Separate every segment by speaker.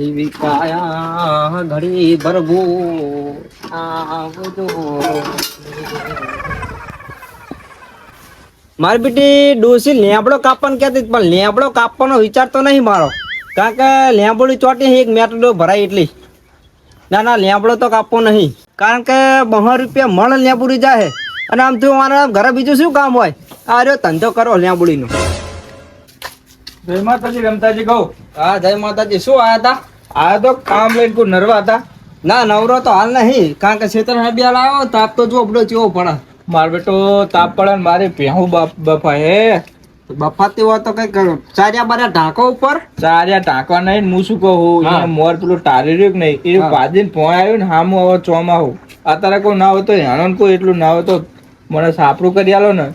Speaker 1: એવી કાયા ઘડી ભરવો આવજો. મારી બેટી ડોસી લેબડો કાપવાનું કહેતી હતી, પણ લેબડો કાપવાનો વિચાર તો નહીં મારો. કારણ કે લેબડી ચોટી એક મેટડો ભરાય એટલી. ના ના, લેબડો તો કાપવો નહીં. કારણ કે 200 રૂપિયા મણ લેબુડી જાય. અને આમ થયું મારા ઘરે બીજું શું કામ હોય? આ રહ્યો ધંધો કરો લેબુડીનો.
Speaker 2: જય માતાજી રમતાજી કહું.
Speaker 1: હા જય માતાજી. શું આયા હતા?
Speaker 2: આ તો કામ લઈને કોઈ નરવા હતા.
Speaker 1: ના નવરો તો હાલ નહીં, કારણ કે છેતર હાબિયાલ આવ્યો તાપ તો જો બધો ચેવો પડે.
Speaker 2: માર બેટો તાપ પડે ને મારે ભેહું બફા હે.
Speaker 1: બફાતી હોય તો કઈ કરો, ચાર્યા બાર્યા ઢાંકો ઉપર.
Speaker 2: ચાર્યા ટાંકવા નહીં ને હું શું કહું, એને મોર પેલું ટારી રહ્યું કે નહીં એ બાજીને ભોય આવ્યું ને હામું હવે ચોમાં હું અત્યારે કોઈ ના હોય તો હેણો કોઈ એટલું ના હોય તો મને સાપરું કરી આલો ને.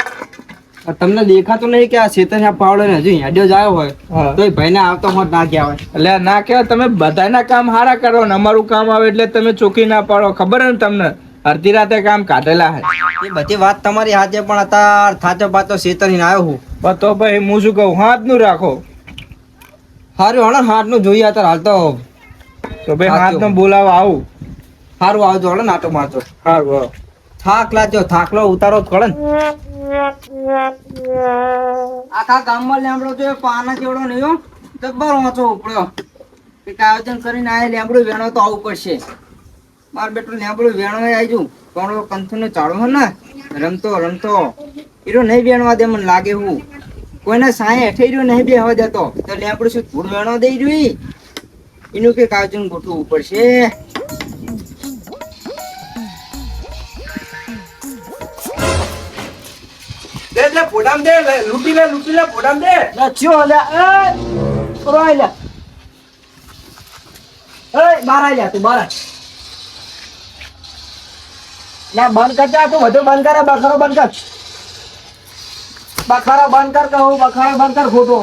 Speaker 1: તમને દેખાતું નહીં કે આ છેતર પાવડે ને હજુ હેડ્યો જ આવ્યો હોય તો એ ભાઈને આવતો હોત ના કહેવાય.
Speaker 2: એટલે ના કહેવાય, તમે બધાના કામ સારા કરો ને અમારું કામ આવે એટલે તમે ચોખ્ખી ના પાડો. ખબર હે ને તમને અડધી રાતે કામ કાઢેલા હે.
Speaker 1: એ બધી વાત તમારી હાથે, પણ અત્યારે થાચો પાચો છેતરીને આવ્યો હું.
Speaker 2: બસ તો ભાઈ હું શું કહું, હાથ નું રાખો.
Speaker 1: સારું હણે હાથ નું જોઈએ અત્યારે હાલ
Speaker 2: તો ભાઈ હાથ નો બોલાવા આવું.
Speaker 1: સારું આવજો હણે નાટો મારજો.
Speaker 2: સારું
Speaker 1: થાક લાજો, થાકલો ઉતારો જ પડે ને. આખા ગામમાં લેમડો તો પાના જેવડો નહીં હો, જબ્બર વાંચો ઉપડ્યો. કંઈક આયોજન કરીને આ લેમડું વેણો તો આવવું પડશે. માર બેટું લેમડું વેણો આવી જુ પણ કંથુને ચાળવો ને રમતો રમતો હીરો નહીં વેણવા દે. મને લાગે હું કોઈને સાંય હેઠે રહ્યો નહીં બે હવા દેતો તો લેમડું શું ધૂળ વેણવા દઈ જોઈ. એનું કંઈક આયોજન ગોઠવવું પડશે.
Speaker 2: દે ફોટામ દે, લૂટી લે ફોટામ દે.
Speaker 1: લચ્યો લે એ રોય લે એ બાર આઈ લે તું બાર લે બંધ કર જા તું બધું બંધ કરે. બખારો બંધ કર, બખારો બંધ કર કહું. બખારો બંધ કર ખોટો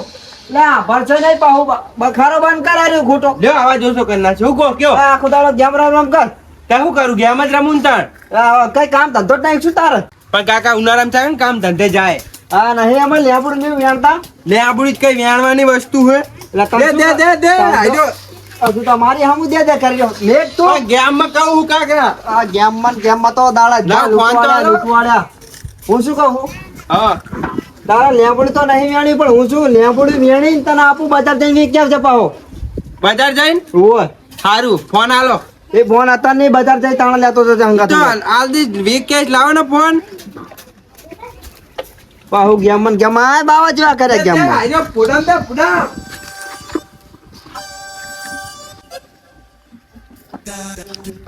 Speaker 1: લે ભરશે નહીં પાહુ. બખારો બંધ કર આર્યો ખોટો.
Speaker 2: લ્યો આવા જોશો કરી નાખ્યો. હું કહો કયો
Speaker 1: આખો દાડો ગેમ રમ કર.
Speaker 2: ત્યાં શું કરું, ગેમ જ રમું તાર.
Speaker 1: કઈ કામ ધંધો જ નહીં શું તારે?
Speaker 2: પણ કાકા ઉનાળામાં ચાલે ને કામ ધંધે જાય.
Speaker 1: હા નહીં અમે લેબુડ નહીં વેણતા.
Speaker 2: લે આબુડી કઈ વેણવાની વસ્તુ હે. દે આજો.
Speaker 1: હજુ તો મારી હમું દે કર્યો લેટ તો
Speaker 2: ગેમમાં કહું કાકા.
Speaker 1: આ ગેમમાં તો દાડા
Speaker 2: ના, ફોન તો આલો.
Speaker 1: લૂંટવાડ્યા. હું શું કહું
Speaker 2: હા
Speaker 1: દાડા લેબુડી તો નહીં વેણી, પણ હું શું લેબુડી વેણી તને આપું બજાર જઈને ક્યાં જપાવો.
Speaker 2: બજાર જઈને
Speaker 1: ઓય
Speaker 2: સારું ફોન આલો.
Speaker 1: એ ફોન હતા નહીં, બજાર જઈ તાણ લેતો તો હંગાત.
Speaker 2: ચાલ આલદી વીક કેશ લાવો ને ફોન.
Speaker 1: પાહુ ગેમ આ બાવા જેવા કરે ગેમમાં.
Speaker 2: આજો ફોડામ દે ફોડામ.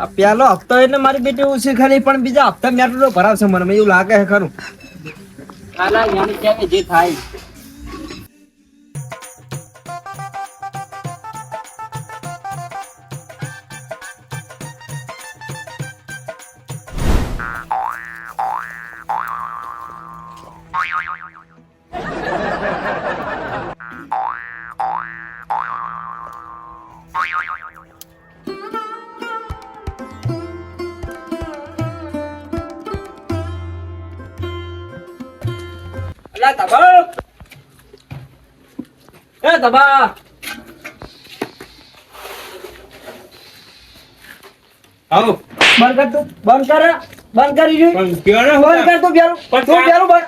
Speaker 1: આ પેલો હપ્તો એટલે મારી બેટી ઓછી ખરી, પણ બીજા હપ્તા મેટલો ભરાવશે મને એવું લાગે છે ખરું. કાલા યાની કેમે જે થાય. અલા તબા એ તબા
Speaker 2: આવો
Speaker 1: બંધ કર તું, બંધ કરી જો.
Speaker 2: પણ કયો ને
Speaker 1: બંધ કર તું પ્યારું,
Speaker 2: પણ
Speaker 1: તું પ્યારું બંધ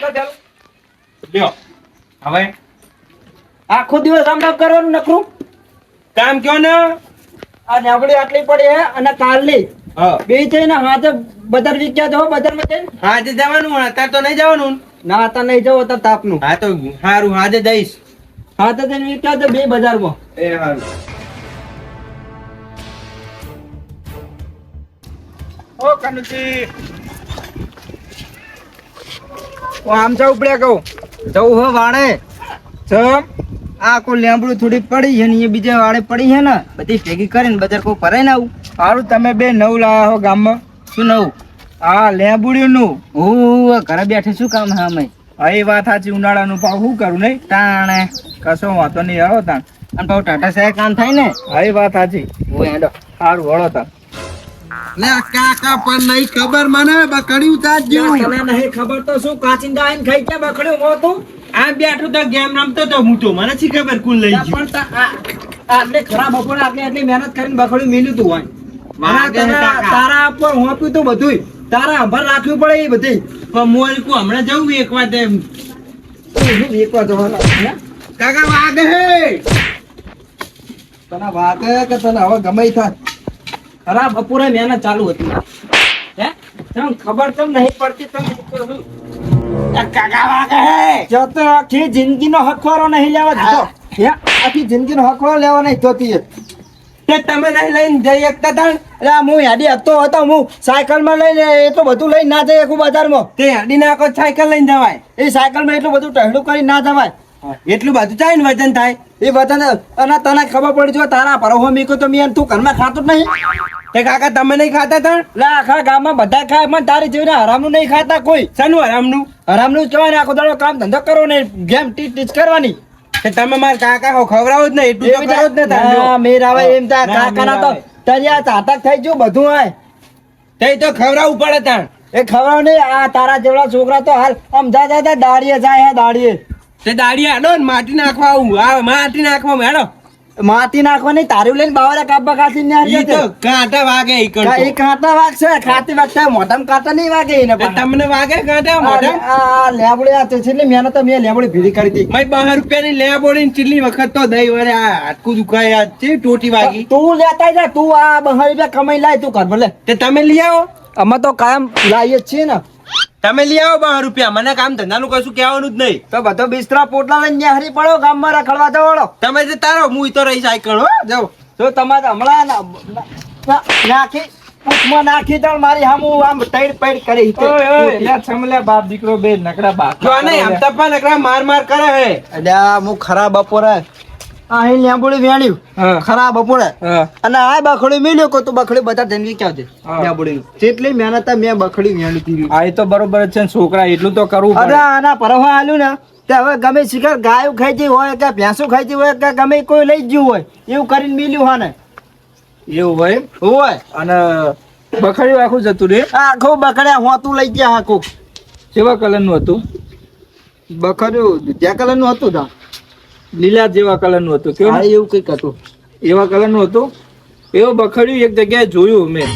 Speaker 1: કર પ્યારું.
Speaker 2: લ્યો હવે
Speaker 1: આખો દિવસ આમ કામ કરવાનું નકરું.
Speaker 2: કામ કયો ને.
Speaker 1: આ નાબડી આટલી પડી હે અને કાલની
Speaker 2: હા
Speaker 1: બે થઈને હાથે બજાર વિક્યા જો બજારમાં જઈને.
Speaker 2: આજે જવાનું અત્યારે તો નહીં જવાનું.
Speaker 1: ના હતા નહીં જવો તો તાપનું.
Speaker 2: હા તો સારું આજે જઈશ.
Speaker 1: હાથે જઈને વિક્યા તો બે બજારમાં.
Speaker 2: એ સારું. ઓ કનુજી
Speaker 1: ઓ આમ ચા ઉપડ્યા કહું જવું હો વાડે.
Speaker 2: ચમ
Speaker 1: આ કોઈ લેમ્બડું થોડી પડી છે ને એ બીજા વાડે પડી છે ને બધી ભેગી કરીને બજાર કોઈ ભરાય ને આવું.
Speaker 2: સારું તમે બે નવું લાયા હો ગામમાં.
Speaker 1: શું નવું?
Speaker 2: હા લેબુડિયું નું.
Speaker 1: હું ઘરે બેઠે શું કામ હા મેં.
Speaker 2: હા એ વાત સાચી, ઉનાળાનું પાવ શું કરું નહીં.
Speaker 1: તાણે
Speaker 2: કશો વાંધો નહીં આવો તાણ.
Speaker 1: અને પાછું ટાટા સાહેબ કામ થાય ને.
Speaker 2: હા એ વાત સાચી.
Speaker 1: હું હેડો
Speaker 2: સારું વળો તાણ. લે કાકા પણ નહીં ખબર મને બકડ્યું તાજ જેવું.
Speaker 1: તને નહીં ખબર તો શું કાચિંદા આઈને ખાઈ ક્યાં બખડ્યું મોતું.
Speaker 2: આ બેઠું તો ગેમ રમતો તો હું તો મને શી ખબર કુલ લઈ ગયું.
Speaker 1: પણ
Speaker 3: આટલે ખરાબ બપોરે આટલી મહેનત કરીને બખડ્યું મેલ્યું તું હોય
Speaker 1: વાગે
Speaker 3: અને
Speaker 1: કાકા.
Speaker 3: તારા પર હોપ્યું તું બધુંય તારા આભાર રાખવું પડે એ બધી
Speaker 4: પણ મોલકું હમણાં જવું એક વાત એમ
Speaker 3: એકવાર જવાના હે?
Speaker 4: કાકા વાગે હે
Speaker 3: તને વાગે કે તને હવે ગમે ઈ થાય ખરાબ બપોરે મહેનત ચાલુ હતી હે તમને ખબર કેમ નહીં પડતી તમે શું કરો છો?
Speaker 4: કાકા વાગે હે
Speaker 3: જો તો આખી જિંદગીનો હકવારો નહીં લેવા દીધો હે આખી જિંદગીનો હકવારો લેવા નહીં જોતી એ.
Speaker 4: તે તમે નહીં લઈને જઈ શકતા તા
Speaker 3: એટલે આ હું હેડી હતો હું સાયકલમાં લઈને એટલું બધું લઈને ના જઈએ આખું બજારમાં
Speaker 4: તે હાડી નાખો સાયકલ લઈને જવાય
Speaker 3: એ સાયકલમાં એટલું બધું ટહેડું કરી ના જવાય
Speaker 4: એટલું બધું થાય ને વજન થાય
Speaker 3: એ બધાને અને તને ખબર પડી જો તારા પરહો મીકો તો મેં તું ઘરમાં ખાતો જ નહીં
Speaker 4: તે કાકા તમે નહીં ખાતા તા
Speaker 3: એટલે આખા ગામમાં બધા ખાય પણ તારી જેવીને હરામનું નહીં ખાતા કોઈ
Speaker 4: શાનું આરામનું
Speaker 3: હરામનું જ કહેવાય ને આખો દાડો કામ ધંધો કરો ને ગેમ ટીચ કરવાની
Speaker 4: તે તમે મારા કાકા હો ખવડાવો જ નહીં એટલું તો કરો જ ને
Speaker 3: હા,
Speaker 4: તમે
Speaker 3: મેર આવે એમ તા
Speaker 4: ના,
Speaker 3: કાકાના
Speaker 4: મેર
Speaker 3: તો
Speaker 4: આવે.
Speaker 3: તરિયા ચાટક થઈ ગયું બધું હોય
Speaker 4: તે તો ખવડાવવું પડે તાણ
Speaker 3: એ ખબર નહીં આ તારા જેવડા છોકરા તો હાલ આમ જા દાડીએ જાય હે દાડીએ
Speaker 4: તે દાડી હાડો ને માટી નાખવા આવું આ માટી નાખવા હેડો
Speaker 3: માટી નાખવાની તારી લઈને બાવરા કાપવા કાઢી ને
Speaker 4: ઈ તો કાંટા વાગે ઈ કરતો
Speaker 3: એ કાંટા વાગશે ખાતી વાગશે મોઢામાં કાંટા નહીં વાગે એને
Speaker 4: તે તમને વાગે કાંટા મોઢા
Speaker 3: આ લેબડી આ છેલ્લી મહેનત તો મેં લેબડી ભીડી કરી હતી
Speaker 4: ભાઈ 12 રૂપિયાની લે બોડીને ચીટલી વખત તો દઈ વરે આ હાડકું દુખાય આ ચી ટોટી વાગી
Speaker 3: તું લેતા જા તું આ 12 રૂપિયા કમાઈ લાય તું ઘર ભલે
Speaker 4: તે તમે લઈ આવો
Speaker 3: અમે તો કાયમ લાવીએ જ છીએ ને
Speaker 4: તમે લઈ આવો 12 રૂપિયા મને કામ ધંધાનું કશું કહેવાનું જ નહીં
Speaker 3: તો બધો બિસ્તરા પોટલા લઈને ન્યા હરી પડો ગામમાં રખડવા જવાડો
Speaker 4: તમે જે તારો હું તો રહી સાયકલ હો જાઓ
Speaker 3: તો તમારે હમણાં નાખી પૂછમાં નાખી તો મારી હામું આમ તૈડ પૈડ કરી
Speaker 2: છમલે બાપ દીકરો બે નકડા બાપ
Speaker 4: જો નહીં આમ તપા નકરા માર માર કરે હે
Speaker 3: અલ્યા હું ખરા બપોરે અહીં લેંબુડી વેણ્યું
Speaker 2: હા.
Speaker 3: ખરા બપોરે
Speaker 2: હા.
Speaker 3: અને આ બખડી મિલ્યું કો તું બખડી બધા જિંદગી ક્યાં છે
Speaker 2: હા.
Speaker 3: લેંબુડીનું જેટલી મહેનત મેં બખડી વેણી હતી
Speaker 2: આ એ તો બરોબર જ છે ને છોકરા એટલું તો કરવું
Speaker 3: અરે
Speaker 2: પડે
Speaker 3: આના પરવા આલ્યું ને તે હવે ગમે શિખર ગાયું ખાઈતી હોય કે ભેંસું ખાઈતી હોય કે ગમે કોઈ લઈ જ ગયું હોય એવું કરીને મિલ્યું હા ને
Speaker 2: એવું હોય એમ?
Speaker 3: હોય
Speaker 2: અને બખડ્યું આખું જતું રે
Speaker 3: આખું બખડ્યા હોતું લઈ ગયા આખું
Speaker 2: કેવા કલર નું હતું
Speaker 3: બખડ્યું દુધિયા કલર નું હતું તા
Speaker 2: લીલા જેવા કલર નું હતું કેવું
Speaker 3: હા એવું કઈક હતું
Speaker 2: એવા કલર નું હતું એવું બખડ્યું એક જગ્યાએ જોયું મેં